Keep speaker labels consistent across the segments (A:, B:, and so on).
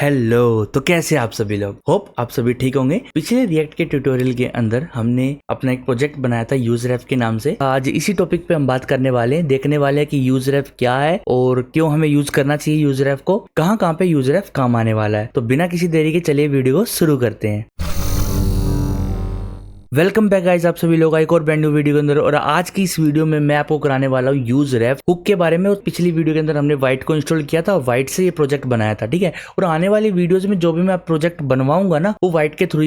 A: Hello. तो कैसे आप सभी लोग, होप आप सभी ठीक होंगे। पिछले रिएक्ट के ट्यूटोरियल के अंदर हमने अपना एक प्रोजेक्ट बनाया था यूजरेफ के नाम से। आज इसी टॉपिक पे हम बात करने वाले हैं, देखने वाले हैं कि यूजरेफ क्या है और क्यों हमें यूज करना चाहिए यूजरेफ को, कहाँ पे यूजरेफ काम आने वाला है। तो बिना किसी देरी के चलिए वीडियो को शुरू करते हैं। वेलकम बैक गाइस, आप सभी लोग एक और ब्रांड न्यू वीडियो के अंदर। और आज की इस वीडियो में मैं आपको कराने वाला हूँ यूजरेफ हुक के बारे में। और पिछली वीडियो के अंदर हमने वाइट को इंस्टॉल किया था और वाइट से ये प्रोजेक्ट बनाया था, ठीक है। और आने वाली वीडियोस में जो भी मैं प्रोजेक्ट बनवाऊंगा ना, वो वाइट के थ्रू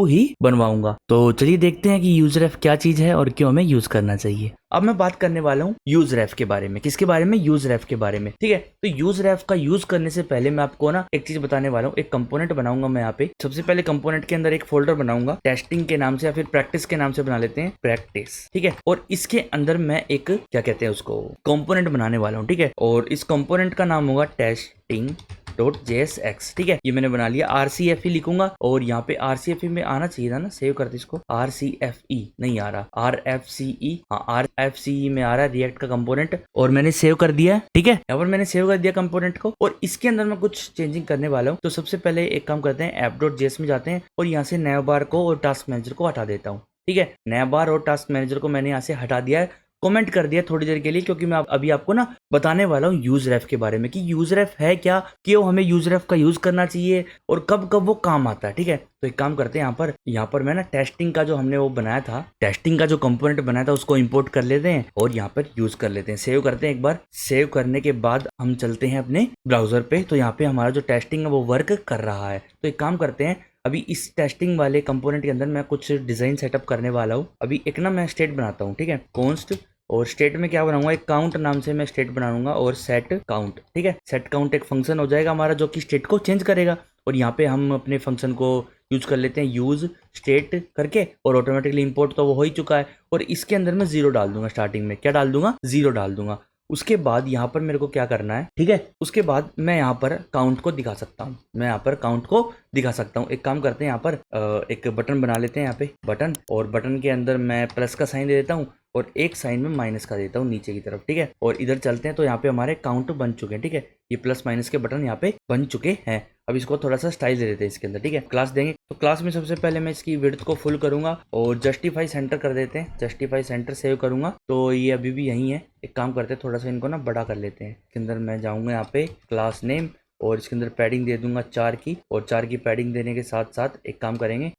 A: ही बनवाऊंगा, तो चलिए देखते हैं कि यूजरेफ क्या चीज है और क्यों हमें यूज करना चाहिए। अब मैं बात करने वाला हूँ यूजरेफ के बारे में। किसके बारे में? यूजरेफ के बारे में, ठीक है। तो यूजरेफ का यूज करने से पहले मैं आपको ना एक चीज बताने वाला हूँ। एक कंपोनेंट बनाऊंगा मैं यहाँ पे। सबसे पहले कंपोनेंट के अंदर एक फोल्डर बनाऊंगा टेस्टिंग के नाम से या फिर प्रैक्टिस के नाम से बना लेते हैं, प्रैक्टिस, ठीक है। और इसके अंदर मैं एक क्या कहते हैं उसको, कंपोनेंट बनाने वाला हूँ, ठीक है। और इस कंपोनेंट का नाम होगा testing.jsx, ठीक है। ये मैंने बना लिया। RCFE लिखूंगा और यहाँ पे RCFE में आना चाहिए था ना, सेव करते इसको। RCFE नहीं आ रहा, RFCE, हाँ RFCE में आ रहा है रिएक्ट का कंपोनेंट। और मैंने सेव कर दिया, ठीक है। यहाँ पर मैंने सेव कर दिया कंपोनेंट को। और इसके अंदर मैं कुछ चेंजिंग करने वाला हूँ। तो सबसे पहले एक काम करते हैं, app.js में जाते हैं और यहाँ से नैव बार को और टास्क मैनेजर को हटा देता हूँ, ठीक है। नैव बार और टास्क मैनेजर को मैंने यहाँ से हटा दिया है, कमेंट कर दिया थोड़ी देर के लिए, क्योंकि मैं अभी आपको ना बताने वाला हूँ यूजरेफ के बारे में कि यूजरेफ है क्या, क्यों हमें यूजरेफ का यूज करना चाहिए और कब कब वो काम आता है, ठीक है। तो एक काम करते हैं, यहाँ पर मैं ना टेस्टिंग का जो हमने वो बनाया था, टेस्टिंग का जो कंपोनेंट बनाया था उसको इंपोर्ट कर लेते हैं और यहाँ पर यूज कर लेते हैं। सेव करते हैं एक बार। सेव करने के बाद हम चलते हैं अपने ब्राउजर पे। तो यहाँ पे हमारा जो टेस्टिंग है वो वर्क कर रहा है। तो एक काम करते हैं, अभी इस टेस्टिंग वाले कंपोनेंट के अंदर मैं कुछ डिजाइन सेटअप करने वाला हूँ। अभी एक ना मैं स्टेट बनाता हूँ, ठीक है। कॉन्स्ट, और स्टेट में क्या बनाऊंगा, एक काउंट नाम से मैं स्टेट बनाऊंगा और सेट काउंट, ठीक है। सेट काउंट एक फंक्शन हो जाएगा हमारा जो कि स्टेट को चेंज करेगा। और यहाँ पे हम अपने फंक्शन को यूज कर लेते हैं यूज स्टेट करके, और ऑटोमेटिकली इंपोर्ट तो वो हो ही चुका है। और इसके अंदर मैं 0 डाल दूंगा, स्टार्टिंग में क्या डाल दूंगा, 0 डाल दूंगा। उसके बाद यहाँ पर मेरे को क्या करना है, ठीक है। उसके बाद मैं यहाँ पर काउंट को दिखा सकता हूँ, एक काम करते हैं, यहाँ पर एक बटन बना लेते हैं, यहाँ पे बटन, और बटन के अंदर मैं प्लस का साइन दे देता हूँ और एक साइन में माइनस का देता हूँ नीचे की तरफ, ठीक है। और इधर चलते हैं तो यहाँ पे हमारे काउंट बन चुके हैं, ठीक है। ये प्लस माइनस के बटन यहाँ पे बन चुके हैं। अब इसको थोड़ा सा स्टाइल दे देते हैं इसके अंदर, ठीक है। क्लास देंगे तो क्लास में सबसे पहले मैं इसकी विड्थ को फुल करूंगा और जस्टिफाई सेंटर कर देते हैं। जस्टिफाई सेंटर सेव करूंगा तो ये अभी भी यही है। एक काम करते हैं, थोड़ा सा इनको ना बड़ा कर लेते हैं। इसके अंदर मैं जाऊंगा यहाँ पे क्लास नेम और इसके अंदर पैडिंग दे दूंगा 4 की, और 4 की पैडिंग देने के साथ साथ एक काम करेंगे,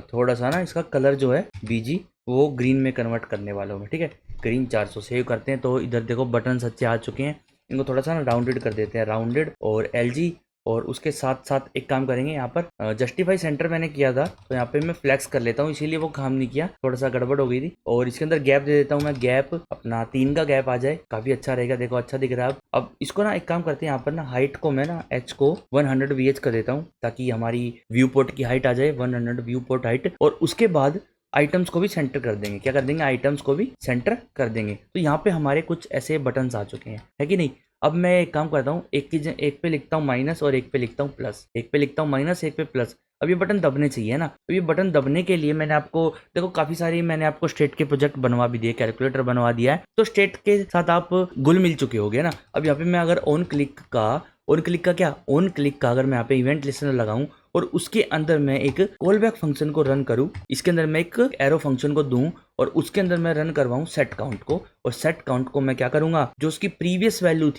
A: थोड़ा सा ना इसका कलर जो है बीजी वो ग्रीन में कन्वर्ट करने वाला हूँ, ठीक है। ग्रीन 400 सेव करते हैं। तो इधर देखो बटन अच्छे आ चुके हैं, इनको थोड़ा सा ना राउंडेड कर देते हैं, राउंडेड और LG। और उसके साथ साथ एक काम करेंगे, यहाँ पर जस्टिफाई सेंटर मैंने किया था तो यहाँ पे मैं फ्लैक्स कर लेता हूँ, इसीलिए वो काम नहीं किया, थोड़ा सा गड़बड़ हो गई थी। और इसके अंदर गैप दे देता हूँ मैं, गैप अपना 3 का गैप आ जाए, काफी अच्छा रहेगा। देखो अच्छा दिख रहा है। अब इसको ना एक काम करते हैं, यहाँ पर ना हाइट को मैं ना H को 100 VH कर देता हूँ ताकि हमारी व्यू पोर्ट की हाइट आ जाए 100 व्यू पोर्ट हाइट। और उसके बाद आइटम्स को भी सेंटर कर देंगे। क्या कर देंगे? आइटम्स को भी सेंटर कर देंगे। तो यहाँ पे हमारे कुछ ऐसे बटन्स आ चुके हैं, है कि नहीं। अब मैं एक काम करता हूँ, एक पे लिखता हूँ माइनस और एक पे लिखता हूँ प्लस, एक पे लिखता हूँ माइनस, एक पे प्लस। अब ये बटन दबने चाहिए ना। तो ये बटन दबने के लिए मैंने आपको देखो काफी सारी मैंने आपको स्टेट के प्रोजेक्ट बनवा भी दिए, कैलकुलेटर बनवा दिया है, तो स्टेट के साथ आप घुल मिल चुके होगे ना। अब यहाँ पे मैं अगर ऑन क्लिक का अगर मैं यहाँ पे इवेंट लिस्टनर लगाऊं और उसके अंदर मैं एक कॉल बैक फंक्शन को रन करूं, इसके अंदर मैं एक एरो फंक्शन को दूं और उसके अंदर मैं रन करवाऊं सेट काउंट को। और सेट काउंट को मैं क्या करूंगा, जो उसकी प्रीवियस वैल्यू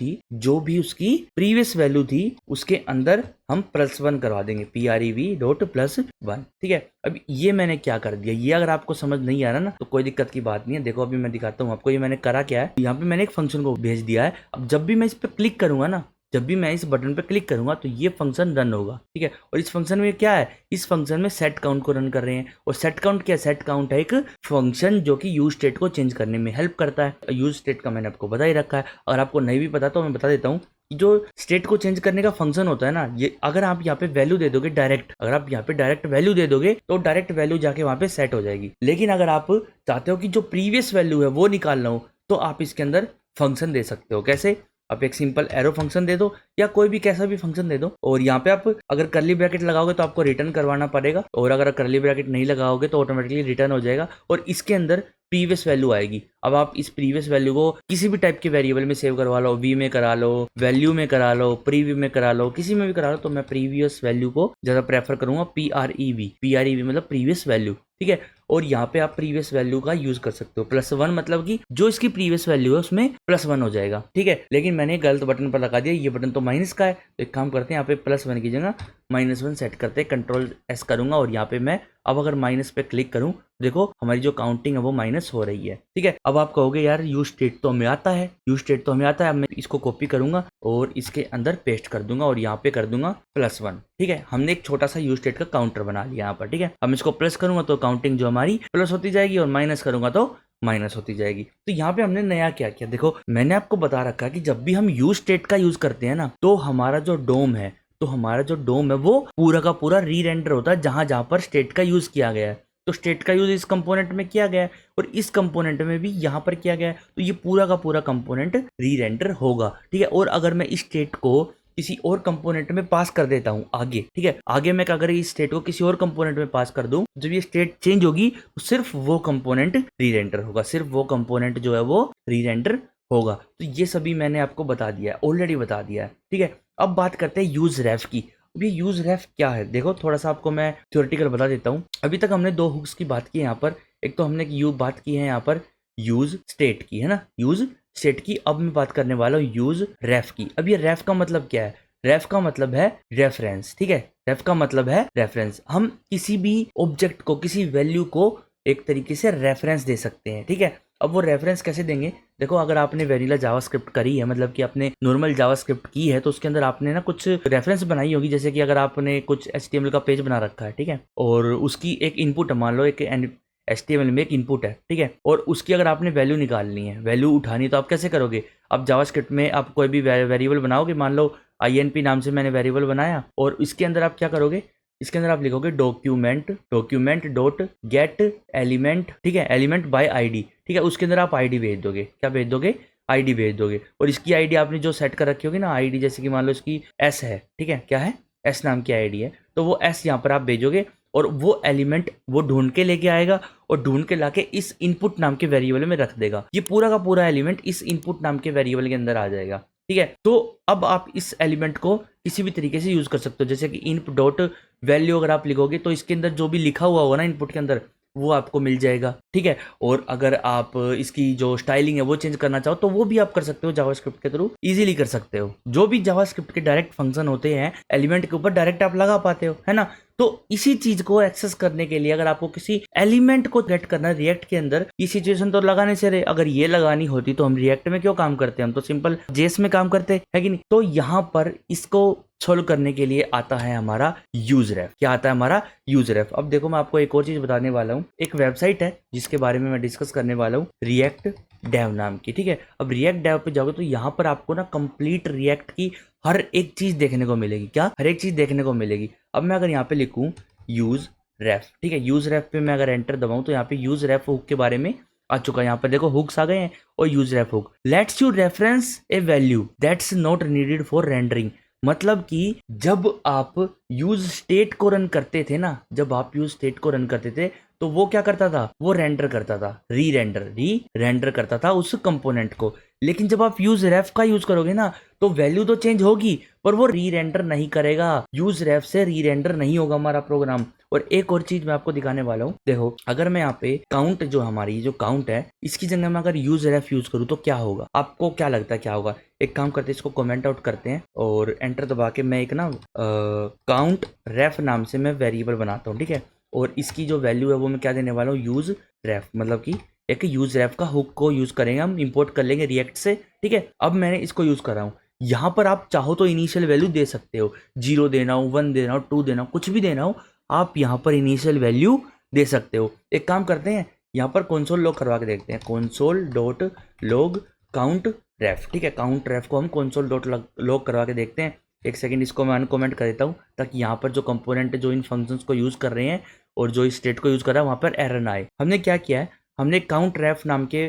A: थी, उसके अंदर हम +1 करवा देंगे, prev.+1, ठीक है। अब ये मैंने क्या कर दिया, ये अगर आपको समझ नहीं आ रहा ना तो कोई दिक्कत की बात नहीं है। देखो अभी मैं दिखाता हूँ आपको, ये मैंने करा क्या है। यहाँ पे मैंने एक फंक्शन को भेज दिया है। अब जब भी मैं इस पर क्लिक करूंगा ना, जब भी मैं इस बटन पे क्लिक करूंगा तो ये फंक्शन रन होगा, ठीक है। और इस फंक्शन में क्या है, इस फंक्शन में सेट काउंट को रन कर रहे हैं। और सेट काउंट क्या है? सेट काउंट है एक फंक्शन जो कि यूज स्टेट को चेंज करने में हेल्प करता है। यूज स्टेट का मैंने आपको बता ही रखा है, अगर आपको नहीं भी पता तो मैं बता देता हूँ। जो स्टेट को चेंज करने का फंक्शन होता है ना, ये अगर आप यहाँ पे वैल्यू दे दोगे डायरेक्ट, वैल्यू दे दोगे तो डायरेक्ट वैल्यू जाके वहां पे सेट हो जाएगी। लेकिन अगर आप चाहते हो कि जो प्रीवियस वैल्यू है वो निकालना हो तो आप इसके अंदर फंक्शन दे सकते हो। कैसे? आप एक सिंपल एरो फंक्शन दे दो या कोई भी कैसा भी फंक्शन दे दो, और यहाँ पे आप अगर कर्ली ब्रैकेट लगाओगे तो आपको रिटर्न करवाना पड़ेगा, और अगर कर्ली ब्रैकेट नहीं लगाओगे तो ऑटोमेटिकली रिटर्न हो जाएगा। और इसके अंदर प्रीवियस वैल्यू आएगी। अब आप इस प्रीवियस वैल्यू को किसी भी टाइप के वेरिएबल में सेव करवा लो, वी में करा लो, वैल्यू में करा लो, प्रीव्यू में करा लो, किसी में भी करा लो। तो मैं प्रीवियस वैल्यू को ज्यादा प्रेफर करूंगा, PREV मतलब प्रीवियस वैल्यू, ठीक है। और यहाँ पे आप प्रीवियस वैल्यू का यूज कर सकते हो, +1 मतलब कि जो इसकी प्रीवियस वैल्यू है उसमें +1 हो जाएगा, ठीक है। लेकिन मैंने गलत बटन पर लगा दिया, ये बटन तो माइनस का है, तो एक काम करते हैं यहाँ पे +1 की जगह -1 सेट करते हैं, Ctrl+S करूंगा और यहाँ पे मैं अब अगर माइनस पे क्लिक करूं, देखो हमारी जो काउंटिंग है वो माइनस हो रही है, ठीक है। अब आप कहोगे यार यूज स्टेट तो हमें आता है, अब मैं इसको कॉपी करूंगा और इसके अंदर पेस्ट कर दूंगा और यहाँ पे कर दूंगा +1, ठीक है। हमने एक छोटा सा यूज स्टेट का काउंटर बना लिया यहाँ पर, ठीक है। अब इसको प्लस करूंगा तो काउंटिंग जो हमारी प्लस होती जाएगी और माइनस करूंगा तो माइनस होती जाएगी। तो यहाँ पे हमने नया क्या किया, देखो मैंने आपको बता रखा कि जब भी हम यूज स्टेट का यूज करते हैं ना, तो हमारा जो डोम है वो पूरा का पूरा री रेंडर होता है जहां जहां पर स्टेट का यूज किया गया है। तो स्टेट का यूज इस कंपोनेंट में किया गया है और इस कंपोनेंट में भी यहाँ पर किया गया है, तो ये पूरा का पूरा कंपोनेंट री रेंडर होगा, ठीक है। और अगर मैं इस स्टेट को किसी और कंपोनेंट में पास कर देता हूँ आगे, ठीक है, आगे मैं अगर इस स्टेट को किसी और कंपोनेंट में पास कर दूं, जब ये स्टेट चेंज होगी तो सिर्फ वो कंपोनेंट री रेंडर होगा, सिर्फ वो कंपोनेंट जो है वो री रेंडर होगा। तो ये सभी मैंने आपको बता दिया है, ऑलरेडी बता दिया है, ठीक है। अब बात करते हैं यूज रेफ की। अब ये यूज रेफ क्या है, देखो थोड़ा सा आपको मैं थ्योरेटिकल बता देता हूँ। अभी तक हमने दो हुक्स की बात की है यहाँ पर, एक तो हमने बात की है यहाँ पर यूज स्टेट की, है ना, यूज स्टेट की। अब मैं बात करने वाला हूँ यूज रेफ की। अब ये रेफ का मतलब क्या है, रेफ का मतलब है रेफरेंस, ठीक है। रेफ का मतलब है रेफरेंस। हम किसी भी ऑब्जेक्ट को, किसी वैल्यू को एक तरीके से रेफरेंस दे सकते हैं, ठीक है। अब वो रेफरेंस कैसे देंगे, देखो अगर आपने वेनिला जावास्क्रिप्ट करी है, मतलब कि आपने नॉर्मल जावास्क्रिप्ट की है, तो उसके अंदर आपने ना कुछ रेफरेंस बनाई होगी। जैसे कि अगर आपने कुछ HTML का पेज बना रखा है, ठीक है, और उसकी एक इनपुट मान लो, एक HTML में एक इनपुट है, ठीक है, और उसकी अगर आपने वैल्यू निकालनी है, वैल्यू उठानी, तो आप कैसे करोगे। अब जावास्क्रिप्ट में आप कोई भी वेरिएबल बनाओगे, मान लो INP नाम से मैंने वेरिएबल बनाया, और इसके अंदर आप क्या करोगे, इसके अंदर आप लिखोगे डॉक्यूमेंट डॉट गेट एलिमेंट, ठीक है, एलिमेंट बाय ID, ठीक है। उसके अंदर आप ID भेज दोगे, क्या भेज दोगे, ID भेज दोगे। और इसकी ID आपने जो सेट कर रखी होगी ना ID, जैसे कि मान लो इसकी S है, ठीक है, क्या है, S नाम की ID है, तो वो S यहाँ पर आप भेजोगे और वो एलिमेंट वो ढूंढ के लेके आएगा और ढूंढ के लाके इस इनपुट नाम के वेरिएबल में रख देगा। ये पूरा का पूरा एलिमेंट इस इनपुट नाम के वेरिएबल के अंदर आ जाएगा, ठीक है। तो अब आप इस एलिमेंट को किसी भी तरीके से यूज कर सकते हो, जैसे कि इनपुट डॉट वैल्यू अगर आप लिखोगे तो इसके अंदर जो भी लिखा हुआ होगा ना इनपुट के अंदर, वो आपको मिल जाएगा, ठीक है। और अगर आप इसकी जो स्टाइलिंग है वो चेंज करना चाहो तो वो भी आप कर सकते हो, जावास्क्रिप्ट के थ्रू इजीली कर सकते हो। जो भी जावास्क्रिप्ट के डायरेक्ट फंक्शन होते हैं एलिमेंट के ऊपर डायरेक्ट आप लगा पाते हो, है ना। तो इसी चीज को एक्सेस करने के लिए अगर आपको किसी एलिमेंट को गेट करना है रिएक्ट के अंदर, ये सिचुएशन तो लगाने से रहे, अगर ये लगानी होती तो हम रिएक्ट में क्यों काम करते, हम तो सिंपल जेएस में काम करते है कि नहीं। तो यहाँ पर इसको सोल्व करने के लिए आता है हमारा यूज रेफ। क्या आता है हमारा यूज रेफ। अब देखो मैं आपको एक और चीज बताने वाला हूँ, एक वेबसाइट है जिसके बारे में मैं डिस्कस करने वाला हूँ, रिएक्ट डेव नाम की, ठीक है। अब रिएक्ट डेव पे जाओगे तो यहाँ पर आपको ना कंप्लीट रिएक्ट की हर एक चीज देखने को मिलेगी। क्या, हर एक चीज देखने को मिलेगी। अब मैं अगर यहाँ पे लिखूं यूज रेफ, ठीक है, यूज रेफ पे मैं अगर एंटर दबाऊं तो यहाँ पे यूज रेफ हुक के बारे में आ चुका है। यहाँ पर देखो हुक्स आ गए हैं और use ref hook let's you reference A value that's not needed for rendering. मतलब कि जब आप यूज स्टेट को रन करते थे ना, जब आप यूज स्टेट को रन करते थे तो वो क्या करता था, वो रेंडर करता था, री रेंडर करता था उस कंपोनेंट को। लेकिन जब आप यूज रेफ का यूज करोगे ना तो वैल्यू तो चेंज होगी पर वो री रेंडर नहीं करेगा, यूज रेफ से री रेंडर नहीं होगा हमारा प्रोग्राम। और एक और चीज मैं आपको दिखाने वाला हूँ, देखो अगर मैं यहाँ पे काउंट, जो हमारी जो काउंट है, इसकी जगह मैं अगर यूज रेफ यूज करूँ तो क्या होगा, आपको क्या लगता है क्या होगा। एक काम करते हैं, इसको कमेंट आउट करते हैं और एंटर दबा के मैं एक ना काउंट रेफ नाम से मैं वेरिएबल बनाता हूँ, ठीक है। और इसकी जो वैल्यू है वो मैं क्या देने वाला हूँ, यूज रेफ, मतलब कि एक यूज रेफ का हुक को यूज करेंगे हम, इंपोर्ट कर लेंगे रिएक्ट से, ठीक है। अब मैंने इसको यूज कर रहा हूँ। यहाँ पर आप चाहो तो इनिशियल वैल्यू दे सकते हो, 0 देना हो, 1 देना हो, 2 देना हो, कुछ भी देना हो, आप यहाँ पर इनिशियल वैल्यू दे सकते हो। एक काम करते हैं, यहाँ पर कंसोल लॉग करवा के देखते हैं, console.log काउंट रेफ, ठीक है। काउंट रेफ को हम console.log करवा के देखते हैं। एक सेकंड, इसको मैं अनकमेंट कर देता हूँ ताकि यहाँ पर जो कंपोनेंट जो इन फंक्शंस को यूज कर रहे हैं और जो इस स्टेट को यूज कर रहा है वहाँ पर एरर ना आए। हमने क्या किया है, हमने काउंट रेफ नाम के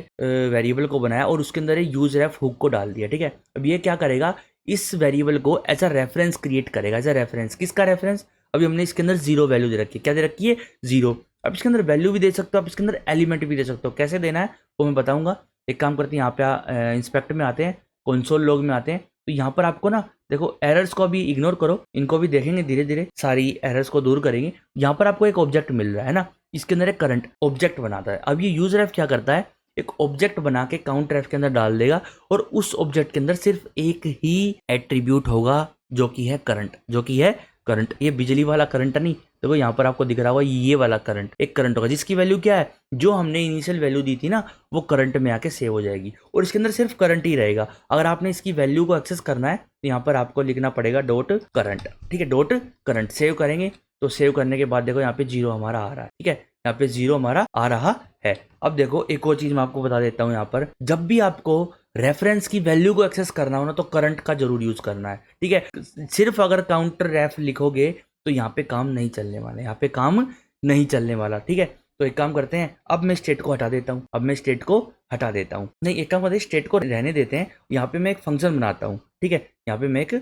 A: वेरिएबल को बनाया और उसके अंदर यूज रेफ हुक को डाल दिया, ठीक है। अब ये क्या करेगा, इस वेरिएबल को एज अ रेफरेंस क्रिएट करेगा, एज अ रेफरेंस। किसका रेफरेंस, अभी हमने इसके अंदर 0 वैल्यू दे रखी है, क्या दे रखी है, 0। आप इसके अंदर वैल्यू भी दे सकते हो, आप इसके अंदर एलिमेंट भी दे सकते हो। कैसे देना है वो मैं बताऊंगा। एक काम करते हैं, यहाँ पे इंस्पेक्ट में आते हैं, कंसोल लॉग में आते हैं। तो यहाँ पर आपको ना देखो एरर्स को अभी इग्नोर करो, इनको भी देखेंगे धीरे धीरे, सारी एरर्स को दूर करेंगे। यहाँ पर आपको एक ऑब्जेक्ट मिल रहा है ना, इसके अंदर एक करंट ऑब्जेक्ट बनाता है। अब ये यूजर एफ क्या करता है, एक ऑब्जेक्ट बना के काउंट रेफ के अंदर डाल देगा और उस ऑब्जेक्ट के अंदर सिर्फ एक ही एट्रीब्यूट होगा जो कि है करंट, जो कि है करंट। ये बिजली वाला करंट नहीं, देखो यहाँ पर आपको दिख रहा होगा ये वाला करंट, एक करंट होगा जिसकी वैल्यू क्या है, जो हमने इनिशियल वैल्यू दी थी ना वो करंट में आके सेव हो जाएगी और इसके अंदर सिर्फ करंट ही रहेगा। अगर आपने इसकी वैल्यू को एक्सेस करना है तो यहाँ पर आपको लिखना पड़ेगा डॉट करंट, ठीक है, डॉट करंट। सेव करेंगे तो सेव करने के बाद देखो यहाँ पे 0 हमारा आ रहा है, ठीक है, यहाँ पे 0 हमारा आ रहा है। अब देखो एक और चीज मैं आपको बता देता हूँ, यहाँ पर जब भी आपको रेफरेंस की वैल्यू को एक्सेस करना हो ना तो करंट का जरूर यूज करना है, ठीक है। सिर्फ अगर काउंटर रेफ लिखोगे तो यहाँ पे काम नहीं चलने वाला, यहाँ पे काम नहीं चलने वाला, ठीक है। तो एक काम करते हैं, अब मैं स्टेट को हटा देता हूँ, अब मैं स्टेट को हटा देता हूँ, नहीं एक काम करते हैं स्टेट को रहने देते हैं। यहाँ पे मैं एक फंक्शन बनाता हूँ, ठीक है, यहाँ पे मैं एक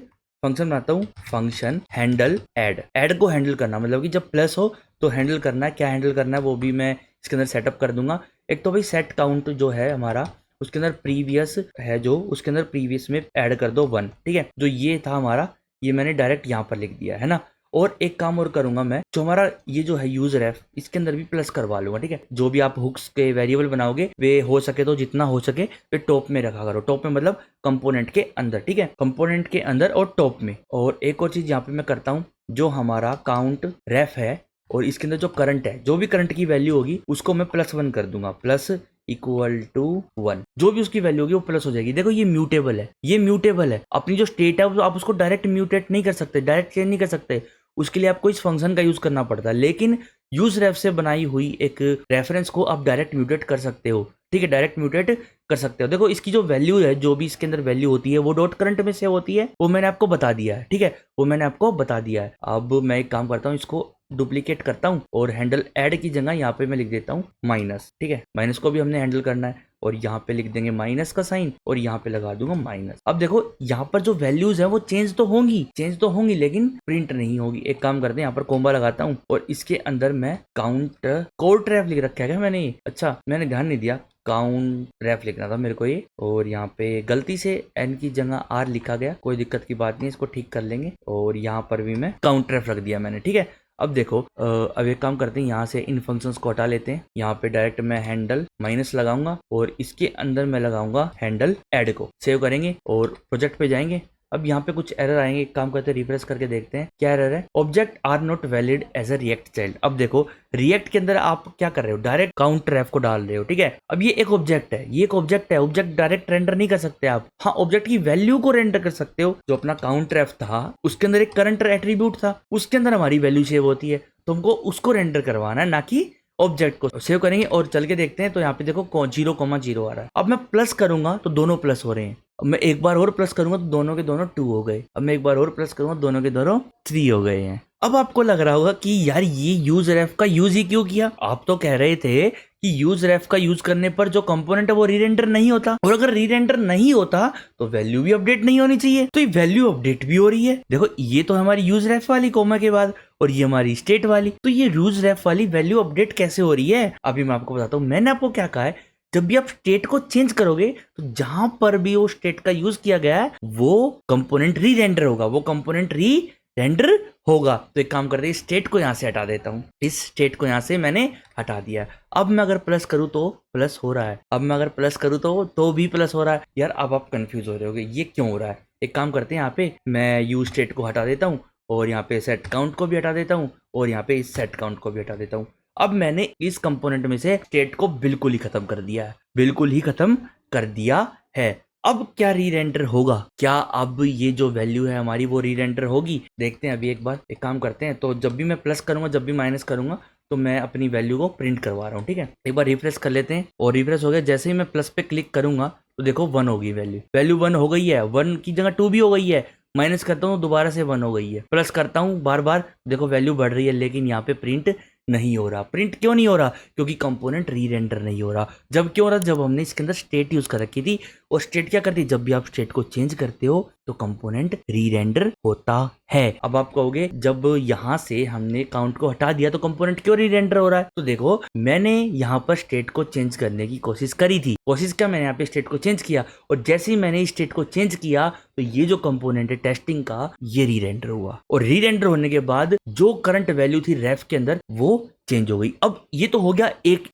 A: फंक्शन बनाता हूँ, फंक्शन हैंडल ऐड। ऐड को हैंडल करना मतलब कि जब प्लस हो तो हैंडल करना है, क्या हैंडल करना है वो भी मैं इसके अंदर सेटअप कर दूंगा। एक तो भाई सेट काउंट जो है हमारा उसके अंदर प्रीवियस है, जो उसके अंदर प्रीवियस में ऐड कर दो 1, ठीक है। जो ये था हमारा ये मैंने डायरेक्ट यहाँ पर लिख दिया है ना। और एक काम और करूंगा मैं, जो हमारा ये जो है यूज रेफ इसके अंदर भी प्लस करवा लूंगा, ठीक है। जो भी आप हुक्स के वेरिएबल बनाओगे वे हो सके तो जितना हो सके वे टॉप में रखा करो, टॉप में मतलब कंपोनेंट के अंदर, ठीक है, कंपोनेंट के अंदर और टॉप में। और एक और चीज यहाँ पे मैं करता हूँ, जो हमारा काउंट रेफ है और इसके अंदर जो करंट है, जो भी करंट की वैल्यू होगी उसको मैं +1 कर दूंगा, प्लस इक्वल टू 1, जो भी उसकी वैल्यू होगी वो प्लस हो जाएगी। देखो ये म्यूटेबल है, ये म्यूटेबल है, अपनी जो स्टेट है आप उसको डायरेक्ट म्यूटेट नहीं कर सकते, डायरेक्ट चेंज नहीं कर सकते, उसके लिए आपको इस फंक्शन का यूज करना पड़ता है। लेकिन यूज रेफ से बनाई हुई एक रेफरेंस को आप डायरेक्ट म्यूटेट कर सकते हो, ठीक है, डायरेक्ट म्यूटेट कर सकते हो। देखो इसकी जो वैल्यू है, जो भी इसके अंदर वैल्यू होती है वो डॉट करंट में सेव होती है, वो मैंने आपको बता दिया है, ठीक है, वो मैंने आपको बता दिया है। अब मैं एक काम करता हूँ, इसको डुप्लीकेट करता हूँ और हैंडल ऐड की जगह यहाँ पे मैं लिख देता हूँ माइनस, ठीक है, माइनस को भी हमने हैंडल करना है और यहाँ पे लिख देंगे माइनस का साइन और यहाँ पे लगा दूंगा माइनस। अब देखो यहाँ पर जो वैल्यूज है वो चेंज तो होंगी लेकिन प्रिंट नहीं होगी। एक काम करते हैं, यहाँ पर कोम्बा लगाता हूँ और इसके अंदर मैं काउंट कोड ट्रैप लिख रखा है क्या मैंने, अच्छा मैंने ध्यान नहीं दिया, काउंट रेफ लिखना था मेरे को ये, और यहाँ पे गलती से एन की जगह आर लिखा गया, कोई दिक्कत की बात नहीं, इसको ठीक कर लेंगे। और यहाँ पर भी मैं काउंट रेफ रख दिया मैंने, ठीक है। अब देखो अब एक काम करते हैं, यहाँ से इन फंक्शंस को हटा लेते हैं, यहाँ पे डायरेक्ट मैं हैंडल माइनस लगाऊंगा और इसके अंदर मैं लगाऊंगा हैंडल ऐड को। सेव करेंगे और प्रोजेक्ट पे जाएंगे। अब यहाँ पे कुछ एरर आएंगे, एक काम करते हैं रिफ्रेश करके देखते हैं क्या एरर है। Object are not valid as a React child. अब देखो रिएक्ट के अंदर आप क्या कर रहे हो, डायरेक्ट काउंट रेफ को डाल रहे हो, ठीक है। अब ये एक ऑब्जेक्ट है, ये एक ऑब्जेक्ट है, ऑब्जेक्ट डायरेक्ट रेंडर नहीं कर सकते आप, हाँ ऑब्जेक्ट की वैल्यू को रेंडर कर सकते हो। जो अपना काउंट रेफ था उसके अंदर एक करंट एट्रीब्यूट था, उसके अंदर हमारी वैल्यू सेव होती है, तुमको उसको रेंडर करवाना है, ना कि ऑब्जेक्ट को। सेव करेंगे और चल के देखते हैं, तो यहाँ पे देखो 0,0 आ रहा है। अब मैं प्लस करूंगा तो दोनों प्लस हो रहे हैं, अब मैं एक बार और प्लस करूंगा तो दोनों के दोनों 2 हो गए, अब मैं एक बार और प्लस करूंगा दोनों के दोनों 3 हो गए हैं। अब आपको लग रहा होगा कि यार ये यूज रेफ का यूज ही क्यों किया, आप तो कह रहे थे कि यूज रेफ का यूज करने पर जो कंपोनेंट है वो रीरेंडर नहीं होता, और अगर रीरेंडर नहीं होता तो वैल्यू भी अपडेट नहीं होनी चाहिए, तो ये वैल्यू अपडेट भी हो रही है। देखो ये तो हमारी यूज रेफ वाली कोमा के बाद, और ये हमारी स्टेट वाली, तो ये यूज रेफ वाली वैल्यू अपडेट कैसे हो रही है अभी मैं आपको बताता हूँ। मैंने आपको क्या कहा है, जब भी आप स्टेट को चेंज करोगे तो जहां पर भी वो स्टेट का यूज किया गया है वो कंपोनेंट री रेंडर होगा, वो कंपोनेंट री रेंडर होगा। तो एक काम करते हैं, स्टेट को यहां से हटा देता हूं, इस स्टेट को यहां से मैंने हटा दिया। अब मैं अगर प्लस करूं तो प्लस हो रहा है, अब मैं अगर प्लस करूं तो भी प्लस हो रहा है। यार अब आप कंफ्यूज हो रहे होगे ये क्यों हो रहा है। एक काम करते हैं, यहाँ पे मैं यूज स्टेट को हटा देता हूँ और यहाँ पे सेट काउंट को भी हटा देता हूँ और यहाँ पे इस सेट काउंट को भी हटा देता हूँ। अब मैंने इस कंपोनेंट में से स्टेट को बिल्कुल ही खत्म कर दिया है, बिल्कुल ही खत्म कर दिया है। अब क्या री रेंडर होगा, क्या अब ये जो वैल्यू है हमारी वो री रेंडर होगी, देखते हैं अभी एक बार। एक काम करते हैं, तो जब भी मैं प्लस करूंगा जब भी माइनस करूंगा तो मैं अपनी वैल्यू को प्रिंट करवा रहा हूँ, ठीक है। एक बार रिफ्रेश कर लेते हैं और रिफ्रेश हो गया। जैसे ही मैं प्लस पे क्लिक करूंगा तो देखो 1 होगी वैल्यू 1 हो गई है, 1 की जगह 2 भी हो गई है। माइनस करता हूँ दोबारा से 1 हो गई है, प्लस करता हूँ बार बार, देखो वैल्यू बढ़ रही है, लेकिन यहाँ पे प्रिंट नहीं हो रहा। प्रिंट क्यों नहीं हो रहा, क्योंकि कंपोनेंट री रेंडर नहीं हो रहा। जब क्यों हो रहा, जब हमने इसके अंदर स्टेट यूज कर रखी थी और स्टेट क्या करती है, जब भी आप स्टेट को चेंज करते हो तो कंपोनेंट री रेंडर होता है। अब आप कहोगे जब यहाँ से हमने काउंट को हटा दिया तो कंपोनेंट क्यों री रेंडर हो रहा है? तो देखो मैंने यहाँ पर स्टेट को चेंज करने की कोशिश करी थी। कोशिश क्या, मैंने यहाँ पे स्टेट को चेंज किया और जैसे ही मैंने स्टेट को चेंज किया तो ये जो कंपोनेंट है टेस्टिंग का ये री रेंडर हुआ और री रेंडर होने के बाद जो करंट वैल्यू थी रेफ के अंदर वो चेंज हो गई। अब ये तो हो गया एक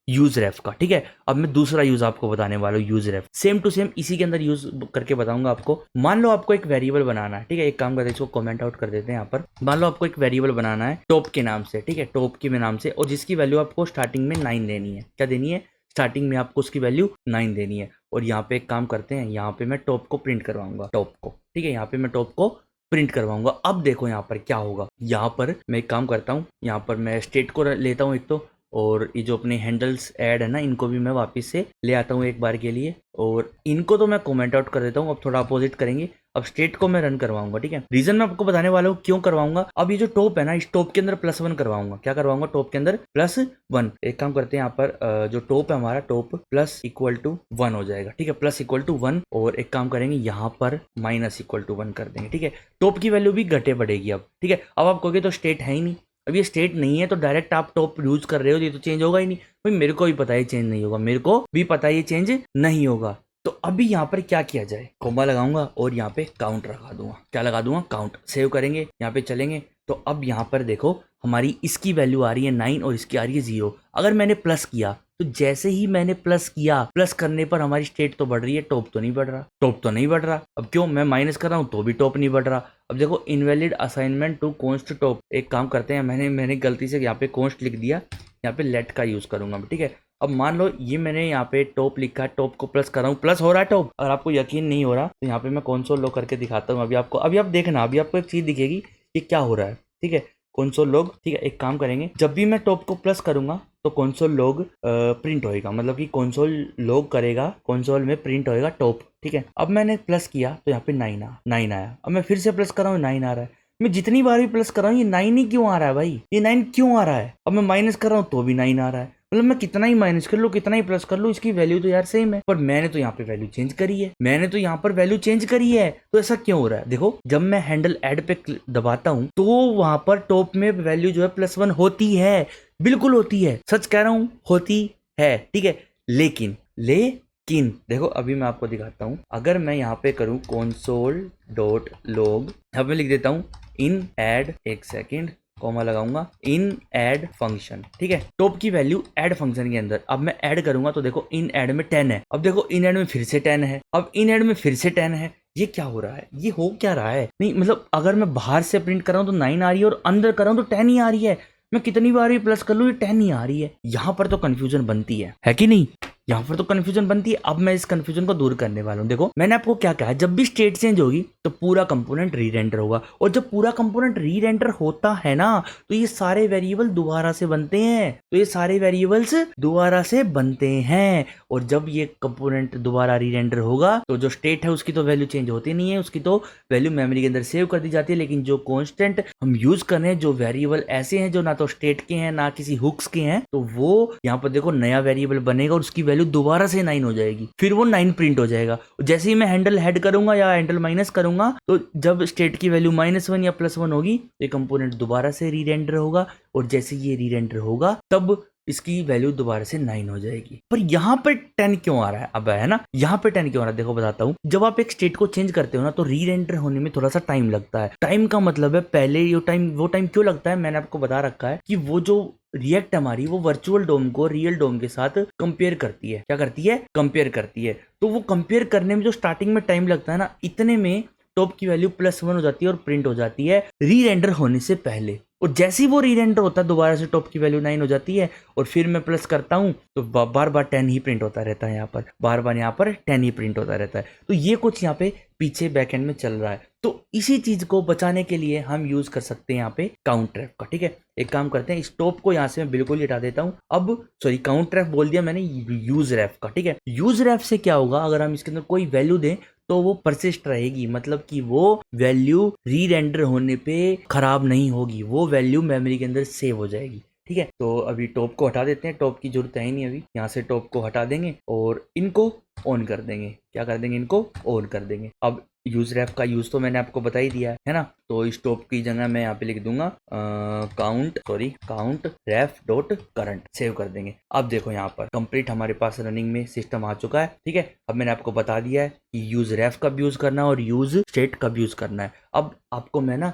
A: यूज रेफ का, ठीक है। अब मैं दूसरा यूज आपको बताने वाला हूँ, use ref same to same इसी के अंदर यूज करके बताऊंगा आपको। मान लो आपको एक वेरिएबल बनाना है, ठीक है। एक काम करते हैं, इसको कमेंट आउट कर देते हैं यहाँ पर। मान लो आपको एक वेरिएबल बनाना है टॉप के नाम से, ठीक है, टॉप के नाम से, और जिसकी वैल्यू आपको स्टार्टिंग में 9 देनी है। क्या देनी है? स्टार्टिंग में आपको उसकी वैल्यू 9 देनी है। और यहाँ पे एक काम करते हैं, यहाँ पे मैं टॉप को प्रिंट करवाऊंगा, टॉप को, ठीक है। यहाँ पे मैं टॉप को प्रिंट करवाऊंगा। अब देखो यहाँ पर क्या होगा, यहाँ पर मैं एक काम करता हूँ, यहाँ पर मैं स्टेट को लेता हूँ एक तो, और ये जो अपने हैंडल्स ऐड है ना इनको भी मैं वापस से ले आता हूँ एक बार के लिए, और इनको तो मैं कमेंट आउट कर देता हूँ। अब थोड़ा अपोजिट करेंगे, अब स्टेट को मैं रन करवाऊंगा, ठीक है। रीजन मैं आपको बताने वाला हूँ क्यों करवाऊंगा। अब ये जो टॉप है ना, इस टॉप के अंदर +1 करवाऊंगा। क्या करवाऊंगा? टॉप के अंदर +1। एक काम करते हैं, यहाँ पर जो टॉप है हमारा, टॉप +=1 हो जाएगा, ठीक है, +=1। और एक काम करेंगे, यहाँ पर -=1 कर देंगे, ठीक है। टॉप की वैल्यू भी घटे बढ़ेगी अब, ठीक है। अब आप कहोगे तो स्टेट है ही नहीं, अब ये स्टेट नहीं है तो डायरेक्ट आप टॉप यूज कर रहे हो, ये तो चेंज होगा ही नहीं। भाई मेरे को भी पता है चेंज नहीं होगा, मेरे को भी पता है ये चेंज नहीं होगा। तो अभी यहाँ पर क्या किया जाए, कोमा लगाऊंगा और यहाँ पे काउंट लगा दूंगा। क्या लगा दूंगा? काउंट। सेव करेंगे, यहाँ पे चलेंगे तो अब यहाँ पर देखो हमारी इसकी वैल्यू आ रही है 9 और इसकी आ रही है 0। अगर मैंने प्लस किया तो जैसे ही मैंने प्लस किया, प्लस करने पर हमारी स्टेट तो बढ़ रही है, टॉप तो नहीं बढ़ रहा, टॉप तो नहीं बढ़ रहा। अब क्यों? मैं माइनस कर रहा हूँ तो भी टॉप नहीं बढ़ रहा। अब देखो invalid assignment to const top. एक काम करते हैं, मैंने गलती से यहाँ पे कॉन्स्ट लिख दिया, यहाँ पे लेट का यूज करूंगा, ठीक है। अब मान लो ये मैंने यहाँ पे टॉप लिखा है, टॉप को प्लस कर रहा हूँ, प्लस हो रहा है टॉप। अगर आपको यकीन नहीं हो रहा तो यहाँ पे मैं कंसोल लॉग करके दिखाता हूँ अभी आपको। अभी आप देखना, अभी आपको एक चीज दिखेगी कि क्या हो रहा है, ठीक है। कंसोल लॉग, ठीक है। एक काम करेंगे, जब भी मैं टॉप को प्लस करूंगा तो कंसोल लॉग प्रिंट होएगा, मतलब कि कंसोल लॉग करेगा, कंसोल में प्रिंट होएगा टॉप, ठीक है। अब मैंने प्लस किया तो यहाँ पे 9 आया। अब मैं फिर से प्लस कर रहा हूँ, 9 आ रहा है। मैं जितनी बार भी प्लस कर रहा हूँ ये 9 ही क्यों आ रहा है भाई? ये 9 क्यों आ रहा है? अब मैं माइनस कर रहा हूँ तो भी 9 आ रहा है। मतलब मैं कितना ही माइनस कर लूँ, कितना ही प्लस कर लूँ, इसकी वैल्यू तो यार सेम है। पर मैंने तो यहाँ पे वैल्यू चेंज करी है, मैंने तो यहाँ पर वैल्यू चेंज करी है। तो ऐसा क्यों हो रहा है? देखो जब मैं हैंडल ऐड पे दबाता हूँ तो वहां पर टॉप में वैल्यू जो है +1 होती है, बिल्कुल होती है, सच कह रहा हूँ, होती है, ठीक है। लेकिन देखो अभी मैं आपको दिखाता हूँ। अगर मैं यहाँ पे करूँ console.log, अब मैं लिख देता हूँ इन ऐड, एक सेकेंड, कॉमा लगाऊंगा, इन ऐड फंक्शन, ठीक है। टॉप की वैल्यू ऐड फंक्शन के अंदर अब मैं ऐड करूंगा तो देखो इन ऐड में 10 है। अब देखो इन ऐड में फिर से 10 है, अब इन ऐड में फिर से 10 है। ये क्या हो रहा है? ये हो क्या रहा है? नहीं मतलब अगर मैं बाहर से प्रिंट कर रहा हूँ तो 9 आ रही है और अंदर कर रहा हूँ तो 10 ही आ रही है। मैं कितनी बार भी प्लस कर लूँ ये 10 ही आ रही है। यहाँ पर तो कंफ्यूजन बनती है कि नहीं? यहाँ पर तो कंफ्यूजन बनती है। अब मैं इस कंफ्यूजन को दूर करने वाला हूँ। देखो मैंने आपको क्या कहा, जब भी स्टेट चेंज होगी तो पूरा कंपोनेंट री रेंडर होगा, और जब पूरा कंपोनेंट री रेंडर होता है ना तो ये सारे वेरिएबल दोबारा से बनते हैं, तो ये सारे वेरिएबल्स दोबारा से बनते हैं। और जब ये कंपोनेंट दोबारा री रेंडर होगा तो जो स्टेट है उसकी तो वैल्यू चेंज होती नहीं है, उसकी तो वैल्यू मेमोरी के अंदर सेव कर दी जाती है। लेकिन जो कॉन्स्टेंट हम यूज कर रहे हैं, जो वेरिएबल ऐसे हैं जो ना तो स्टेट के हैं ना किसी हुक्स के हैं, तो वो यहाँ पर देखो नया वेरिएबल बनेगा और उसकी वैल्यू दोबारा से 9 हो जाएगी, फिर वो 9 प्रिंट हो जाएगा। जैसे ही मैं हैंडल हेड करूंगा या हैंडल माइनस करूंगा तो जब स्टेट की वैल्यू -1 या +1 होगी ये कंपोनेंट दोबारा से री रेंडर होगा, और जैसे ये री रेंडर होगा तब इसकी वैल्यू दोबारा से 9 हो जाएगी। पर यहाँ पर 10 क्यों आ रहा है? अब है ना, यहाँ पे 10 क्यों आ रहा है? देखो बताता हूँ। जब आप एक स्टेट को चेंज करते हो ना तो री रेंडर होने में थोड़ा सा टाइम लगता है। टाइम का मतलब है पहले वो टाइम क्यों लगता है, मैंने आपको बता रखा है कि वो जो रिएक्ट हमारी वो वर्चुअल डोम को रियल डोम के साथ कंपेयर करती है। क्या करती है? कंपेयर करती है। तो वो कंपेयर करने में जो स्टार्टिंग में टाइम लगता है ना, इतने में टॉप की वैल्यू +1 हो जाती है और प्रिंट हो जाती है री रेंडर होने से पहले। और जैसे ही वो री रेंडर होता है दोबारा से टॉप की वैल्यू 9 हो जाती है, और फिर मैं प्लस करता हूँ तो बार बार 10 ही प्रिंट होता रहता है। यहाँ पर बार बार यहाँ पर 10 ही प्रिंट होता रहता है। तो ये कुछ यहाँ पे पीछे बैकएंड में चल रहा है। तो इसी चीज को बचाने के लिए हम यूज कर सकते हैं यहाँ पे काउंट ट्रैप का, ठीक है। एक काम करते हैं, स्टॉप को यहाँ से मैं बिल्कुल हटा देता हूँ। अब सॉरी काउंट ट्रैप बोल दिया मैंने, यूज रैप का, ठीक है। यूज रैप से क्या होगा, अगर हम इसके अंदर कोई वैल्यू दें तो वो परसिस्ट रहेगी, मतलब कि वो वैल्यू री रेंडर होने पे खराब नहीं होगी, वो वैल्यू मेमोरी के अंदर सेव हो जाएगी, ठीक है। तो अभी टॉप को हटा देते हैं, टॉप की जरूरत है ही नहीं अभी, यहाँ से टॉप को हटा देंगे और इनको ऑन कर देंगे। क्या कर देंगे? इनको ऑन कर देंगे। अब यूज रेफ का यूज तो मैंने आपको बता ही दिया है ना। तो इस टॉप की जगह मैं यहाँ पे लिख दूंगा काउंट रेफ डॉट करंट, सेव कर देंगे। अब देखो यहाँ पर कंप्लीट हमारे पास रनिंग में सिस्टम आ चुका है, ठीक है। अब मैंने आपको बता दिया है कि यूज रेफ कब यूज करना है और यूज स्टेट कब यूज करना है। अब आपको मैं ना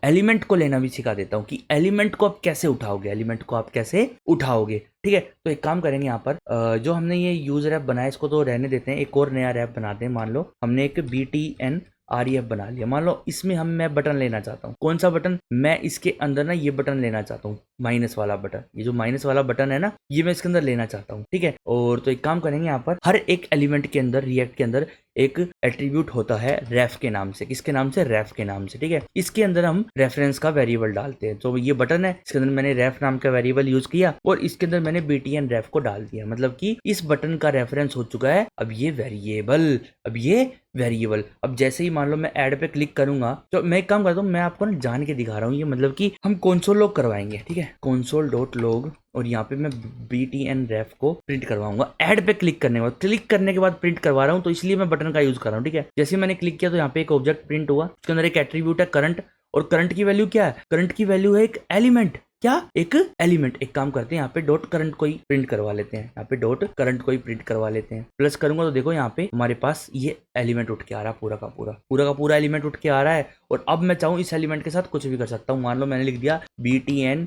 A: एलिमेंट को लेना भी सिखा देता हूँ कि एलिमेंट को आप कैसे उठाओगे, एलिमेंट को आप कैसे उठाओगे, ठीक है। तो एक काम करेंगे यहाँ पर जो हमने ये यूज रैप बनाया इसको तो रहने देते हैं, एक और नया रैप बनाते हैं। मान लो हमने एक BTN REF बना लिया। मान लो इसमें मैं बटन लेना चाहता हूँ। कौन सा बटन? मैं इसके अंदर ना ये बटन लेना चाहता हूँ, माइनस वाला बटन। ये जो माइनस वाला बटन है ना, ये मैं इसके अंदर लेना चाहता हूँ, ठीक है। और तो एक काम करेंगे यहाँ पर हर एक एलिमेंट के अंदर, रिएक्ट के अंदर एक एट्रीब्यूट होता है रेफ के नाम से। किसके नाम से? रेफ के नाम से, ठीक है। इसके अंदर हम रेफरेंस का वेरिएबल डालते हैं। तो ये बटन है, इसके अंदर मैंने रेफ नाम का वेरिएबल यूज किया और इसके अंदर मैंने BTN रेफ को डाल दिया। मतलब कि इस बटन का रेफरेंस हो चुका है अब ये वेरिएबल। अब जैसे ही मान लो मैं ऐड पे क्लिक करूंगा तो मैं एक काम करता हूँ, मैं आपको ना जान के दिखा रहा हूँ। ये मतलब कि हम console log करवाएंगे, ठीक है। console.log और यहाँ पे मैं BTN रेफ को प्रिंट करवाऊंगा। ऐड पे क्लिक करने के बाद प्रिंट करवा रहा हूँ, तो इसलिए मैं बटन का यूज कर रहा हूँ, ठीक है। जैसे मैंने क्लिक किया तो यहाँ पे एक ऑब्जेक्ट प्रिंट हुआ, उसके अंदर एक एट्रीब्यूट है करंट, और करंट की वैल्यू क्या है? करंट की वैल्यू है एक एलिमेंट। क्या? एक एलिमेंट। एक काम करते हैं, यहाँ पे डॉट करंट को ही प्रिंट करवा लेते हैं। यहाँ पे डॉट करंट को ही प्रिंट करवा लेते हैं। प्लस करूंगा तो देखो यहाँ पे हमारे पास ये एलिमेंट उठ के आ रहा है, पूरा का पूरा एलिमेंट उठ के आ रहा है। और अब मैं चाहूँ इस एलिमेंट के साथ कुछ भी कर सकता हूँ। मान लो मैंने लिख दिया BTN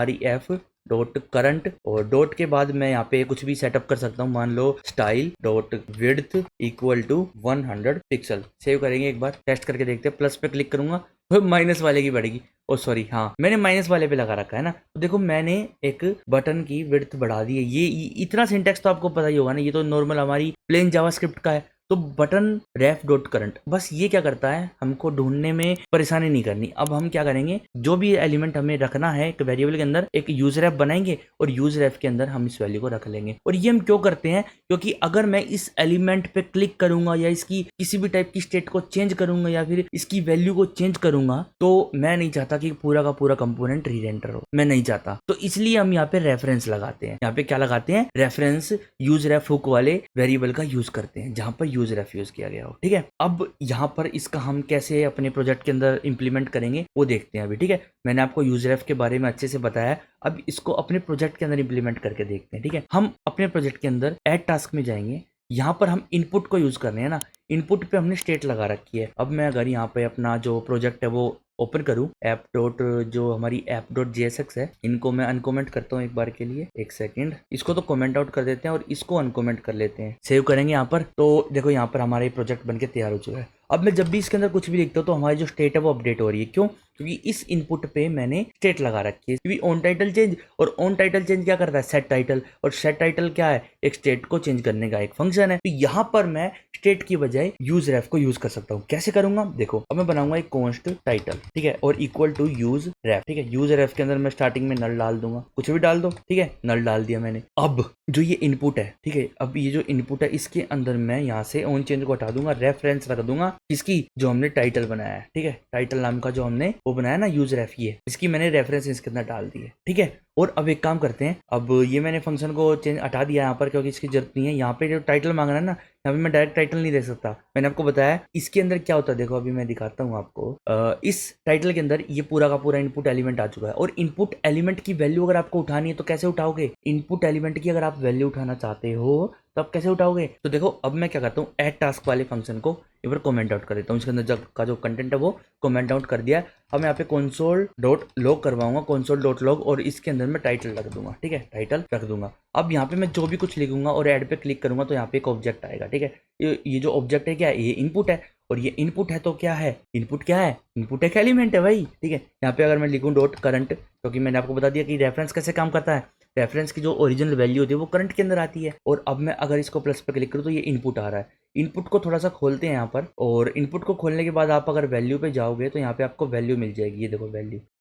A: REF डॉट करंट, और डॉट के बाद मैं यहाँ पे कुछ भी सेटअप कर सकता हूँ। मान लो style dot width equal to 100 pixel. Save करेंगे, एक बार टेस्ट करके देखते हैं। प्लस पे क्लिक करूंगा तो माइनस वाले की बढ़ेगी। ओ सॉरी, हाँ मैंने माइनस वाले पे लगा रखा है ना। तो देखो मैंने एक बटन की विड्थ बढ़ा दी है। ये इतना सिंटेक्स तो आपको पता ही होगा ना, ये तो नॉर्मल हमारी प्लेन जावास्क्रिप्ट का है। तो बटन रेफ डॉट करंट, बस ये क्या करता है, हमको ढूंढने में परेशानी नहीं करनी। अब हम क्या करेंगे, जो भी एलिमेंट हमें रखना है एक वेरिएबल के अंदर, एक यूज रेफ बनाएंगे और यूज रेफ के अंदर हम इस वैल्यू को रख लेंगे। और ये हम क्यों करते हैं? क्योंकि अगर मैं इस एलिमेंट पे क्लिक करूंगा या इसकी किसी भी टाइप की स्टेट को चेंज करूंगा या फिर इसकी वैल्यू को चेंज करूंगा, तो मैं नहीं चाहता कि पूरा का पूरा कंपोनेंट रीरेंडर हो, मैं नहीं चाहता। तो इसलिए हम यहाँ पे रेफरेंस लगाते हैं। यहाँ पे क्या लगाते हैं? रेफरेंस यूज रेफ हुक वाले वेरिएबल का यूज करते हैं जहां पर यूज रेफ यूज किया गया हो, ठीक है। अब यहाँ पर इसका हम कैसे अपने प्रोजेक्ट के अंदर इंप्लीमेंट करेंगे वो देखते हैं अभी, ठीक है। मैंने आपको यूज रेफ के बारे में अच्छे से बताया। अब इसको अपने प्रोजेक्ट के अंदर इंप्लीमेंट करके देखते हैं, ठीक है। हम अपने प्रोजेक्ट के अंदर ऐड टास्क में जाएंगे। यहाँ पर हम इनपुट को यूज कर रहे हैं ना, इनपुट पे हमने स्टेट लगा रखी है। अब मैं अगर यहाँ पे अपना जो प्रोजेक्ट है वो ओपन करूं, ऐप डॉट जो हमारी ऐप डॉट JSX है, इनको मैं अनकमेंट करता हूँ एक बार के लिए, एक सेकंड। इसको तो कमेंट आउट कर देते हैं और इसको अनकमेंट कर लेते हैं। सेव करेंगे यहाँ पर, तो देखो यहाँ पर हमारा ये प्रोजेक्ट बनके तैयार हो चुका है। अब मैं जब भी इसके अंदर कुछ भी लिखता हूँ तो हमारी जो स्टेट है वो अपडेट हो रही है। क्यों? क्योंकि इस इनपुट पे मैंने स्टेट लगा रखी है। क्योंकि ऑन टाइटल चेंज, और ऑन टाइटल चेंज क्या करता है? Set title. और सेट टाइटल क्या है? एक स्टेट को चेंज करने का एक फंक्शन है। तो यहाँ पर मैं स्टेट की बजाय यूज रेफ को यूज कर सकता हूँ। कैसे करूंगा? देखो, अब मैं बनाऊंगा एक कॉन्स्ट टाइटल, ठीक है, और इक्वल टू यूज रेफ, ठीक है। यूज रेफ के अंदर मैं स्टार्टिंग में नल डाल दूंगा, कुछ भी डाल दो, ठीक है, नल डाल दिया मैंने। अब जो ये इनपुट है, ठीक है, अब ये जो इनपुट है इसके अंदर मैं यहाँ से ऑन चेंज को हटा दूंगा, रेफरेंस रख दूंगा इसकी जो हमने टाइटल बनाया है, ठीक है। टाइटल नाम का जो हमने वो बनाया ना यूज रेफ, ये इसकी मैंने रेफरेंस इसके अंदर डाल दी है, ठीक है। और अब एक काम करते हैं, अब ये मैंने फंक्शन को चेंज हटा दिया यहाँ पर क्योंकि इसकी जरूरत नहीं है। यहाँ पे जो टाइटल मांग रहा है ना, यहाँ पे मैं डायरेक्ट टाइटल नहीं दे सकता। मैंने आपको बताया इसके अंदर क्या होता है। देखो अभी मैं दिखाता हूँ आपको। इस टाइटल के अंदर ये पूरा का पूरा इनपुट एलिमेंट आ चुका है। और इनपुट एलिमेंट की वैल्यू अगर आपको उठानी है तो कैसे उठाओगे? इनपुट एलिमेंट की अगर आप वैल्यू उठाना चाहते हो तो आप कैसे उठाओगे? तो देखो अब मैं क्या करता हूँ, ऐड टास्क वाले फंक्शन को एक बार कमेंट आउट कर देता हूँ। इसके अंदर का जो कंटेंट है वो कमेंट आउट कर दिया। अब मैं यहाँ पे console.log करवाऊंगा, console.log, और इसके अंदर मैं टाइटल रख दूंगा, ठीक है, टाइटल रख दूंगा। अब यहाँ पे मैं जो भी कुछ लिखूंगा और ऐड पे क्लिक करूंगा तो यहाँ पे एक ऑब्जेक्ट आएगा, ठीक है। ये जो ऑब्जेक्ट है क्या है? ये इनपुट है। और ये इनपुट है तो क्या है? इनपुट क्या है? इनपुट एक एलिमेंट है भाई, ठीक है। यहाँ पे अगर मैं लिखूं डॉट करंट, क्योंकि मैंने आपको बता दिया कि रेफरेंस कैसे काम करता है। रेफरेंस की जो ओरिजिनल वैल्यू होती है वो करंट के अंदर आती है। और अब मैं अगर इसको प्लस पे क्लिक करूँ तो ये इनपुट आ रहा है। इनपुट को थोड़ा सा खोलते हैं यहाँ पर, और इनपुट को खोलने के बाद आप अगर वैल्यू पे जाओगे तो यहाँ पे आपको वैल्यू मिल जाएगी। ये देखो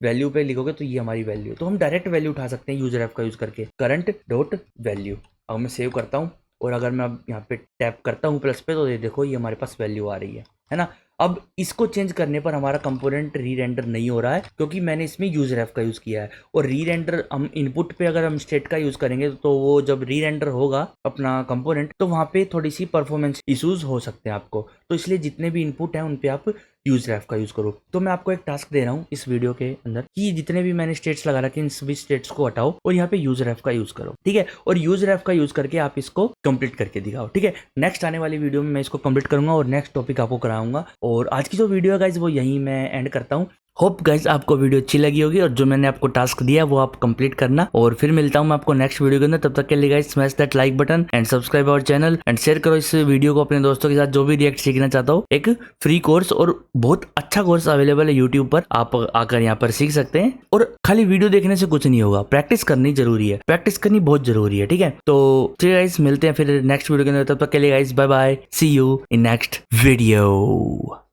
A: वैल्यू पे लिखोगे तो ये हमारी वैल्यू, तो हम डायरेक्ट वैल्यू उठा सकते हैं यूज रेफ का यूज करके, करंट डॉट वैल्यू। अब मैं सेव करता हूँ और अगर मैं अब यहाँ पे टैप करता हूँ प्लस पे तो ये देखो ये हमारे पास वैल्यू आ रही है ना। अब इसको चेंज करने पर हमारा कंपोनेंट री रेंडर नहीं हो रहा है क्योंकि मैंने इसमें यूज रेफ का यूज किया है। और री रेंडर हम इनपुट पे अगर हम स्टेट का यूज करेंगे तो वो जब री रेंडर होगा अपना कंपोनेंट तो वहां पे थोड़ी सी परफॉर्मेंस इश्यूज हो सकते हैं आपको। तो इसलिए जितने भी इनपुट हैं उन पे आप यूज रेफ का यूज करो। तो मैं आपको एक टास्क दे रहा हूँ इस वीडियो के अंदर कि जितने भी मैंने स्टेट्स लगा रखे इन सभी स्टेट्स को हटाओ और यहाँ पे यूज रेफ का यूज करो, ठीक है। और यूज रेफ का यूज करके आप इसको कंप्लीट करके दिखाओ, ठीक है। नेक्स्ट आने वाली वीडियो में मैं इसको कंप्लीट करूंगा और नेक्स्ट टॉपिक आपको कराऊंगा। और आज की जो वीडियो है गाइज वो यहीं मैं एंड करता हूँ। होप गाइज आपको वीडियो अच्छी लगी होगी और जो मैंने आपको टास्क दिया वो आप कंप्लीट करना। और फिर मिलता हूँ मैं आपको नेक्स्ट वीडियो के अंदर। तब तक के लिए guys smash that like button and subscribe our channel and share करो इस वीडियो को अपने दोस्तों के साथ जो भी रिएक्ट सीखना चाहता हो। एक फ्री कोर्स और बहुत अच्छा कोर्स अवेलेबल है यूट्यूब पर, आप आकर यहाँ पर सीख सकते हैं। और खाली वीडियो देखने से कुछ नहीं होगा, प्रैक्टिस करनी जरूरी है, प्रैक्टिस करनी बहुत जरूरी है, ठीक है। तो चलिए गाइज मिलते हैं फिर नेक्स्ट वीडियो के अंदर। तब तक के लिए guys bye bye, see you in next video.